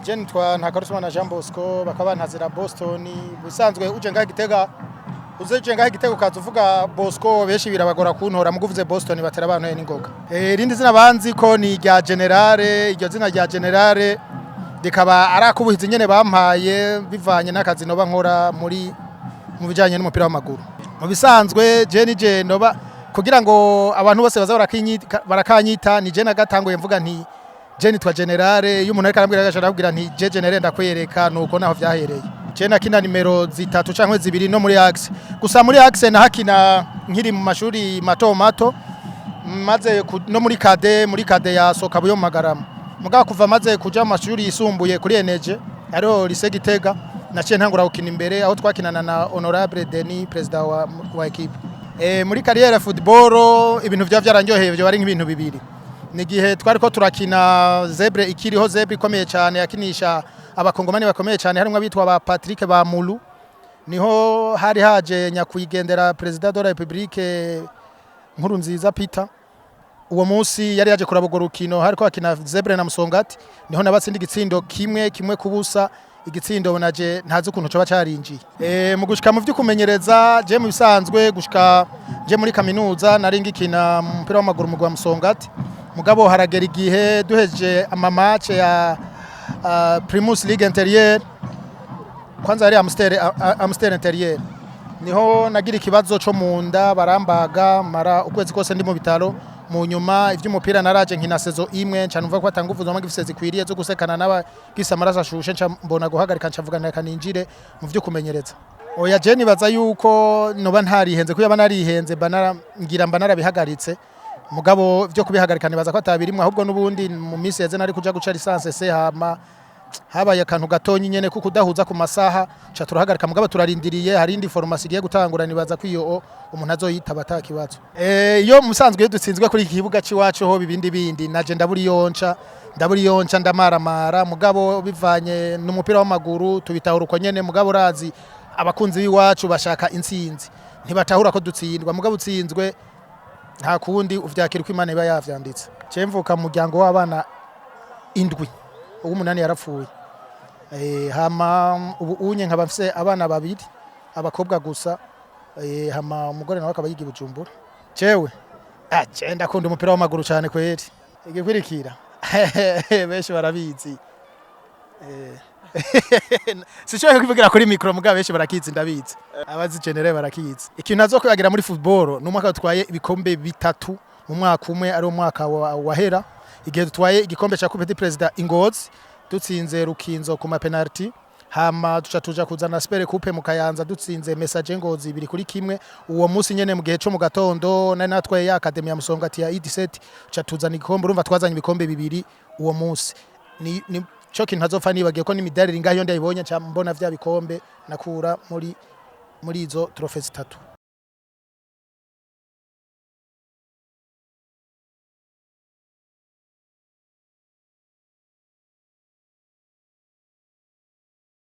Je nitwa Ntakarutimana Jean Bosco bakaba ntazira Boston bisanzwe uje ngaho Gitega uzeje ngaho Gitega ukazuvuga Bosco beshi birabagora kuntora muguvuze Boston batera abantu n'ingoga rindi zina banzi ko ni rya generale iryo zina rya generale dikaba arakubuhiza nyene bampaye bivanye n'akazi noba nkora mu bijanye n'umupira w'amaguru mu bisanzwe je nije noba kugira ngo abantu bose baza barakanyita ni je nagatanguye mvuga nti je nitwa generale iyo umuntu ariko arambwira agashara nti je generale ndakwereka nuko naho vyahereye je nakina nimero zitatu canke zibiri no muri axe gusa muri axe na hakina nkiri mu mashuri mato maze no muri kade ya Sokabuyo mu Magarama mugabo kuva maze kuja mu mashuri yisumbuye kuri Eneje ariho lycée Gitega naciye ntangura gukina imbere aho twakinana na Honorable Denis president wa equipe muri carrière football ibintu vyaranyoheye byo bari nk'ibintu bibiri nigihe twari ko turakina Zebre ikiriho Zebre ikomeye cyane yakinisha abakongomani bakomeye cyane harimo abitwa ba Patrick ba Mulu niho hari haje nyakwigendera president de la République nkuru nziza Peter uwo munsi yari yaje kurabogora urukino hariko akina Zebre na Musongati niho nabatsindi igitsindo kimwe kubusa igitsindo naje ntazi ukuntu coba carinjiye mu gushika mu vy'ukumenyereza je mu bisanzwe gushika je muri kaminuza naringikina mu mupira w'amaguru mu Musongati mugabo haragera igihe duheje amamace ya Primus League Interieur kwanza ari Amstel Interieur niho nagira ikibazo co munda barambaga mara ukwezi kose ndi mu bitaro mu nyuma ivy'umupira naraje nkina saison imwe nca numva ko atanguvu zo magifise zikwiriye zo gusekana naba gisa amaraso ashushe nca mbona guhagarika nca vuga nakaninjire mu vyo kumenyereza oya je nibaza yuko noba ntarihenze kuyaba narihenze ngira mba narabihagaritse mugabo vyo kubihagarika nibaza ko atabirimwe ahubwo nubundi mu minsi yeze nari kuja guca lisanse se habaye akantu gatonyi nyene kuko udahuza ku masaha ca turahagarika mugabo turarindiriye hari indi formation igiye gutangura nibaza ko iyo umuntu azoyitaba atakibazo iyo musanzwe iyo dutsinzwe kuri ikibuga ciwacu ho bindi naje ndaburi yonca ndamaramara mugabo bivanye n'umupira w'amaguru tubitahura uko nyene mugabo razi abakunzi biwacu bashaka intsinzi ntibatahura ko dutsindwa mugabo utsinzwe nta kundi uvyakira uko Imana iba yavyanditse cemvuka mu muryango w'abana indwi ubu umunani yarapfuye hama ubu unye nkaba mfise abana babiri abakobwa gusa hama umugore nawe akaba yiga Bujumbura cewe ndakunda umupira w'amaguru cyane kweri igikwirikira benshi barabizi Sishoye kuvugira kuri micro mugabo benshi barakizi ndabizi abazi generale barakizi ikintu nazo kwibagira muri football n'umwaka dutwaye ibikombe bitatu mu mwaka umwe ari umwaka wahera igihe dutwaye igikombe ca Coupe du President Ingozi dutsinze Rukinzo ku ma penalty hama tuja kuzana Super Coupe mu Kayanza dutsinze Message Ngozi 2-1 uwo munsi nyene mu gihe cyo mu gatondo nari natwaye ya Academy ya Musongati ya E17 tuca tuzana igikombe urumva twazanye ibikombe bibiri uwo munsi ni choki ntazopfa nibagiye ko n'imidari ringayo ndayibonye cyambona vya bikombe nakura muri izo trophées 3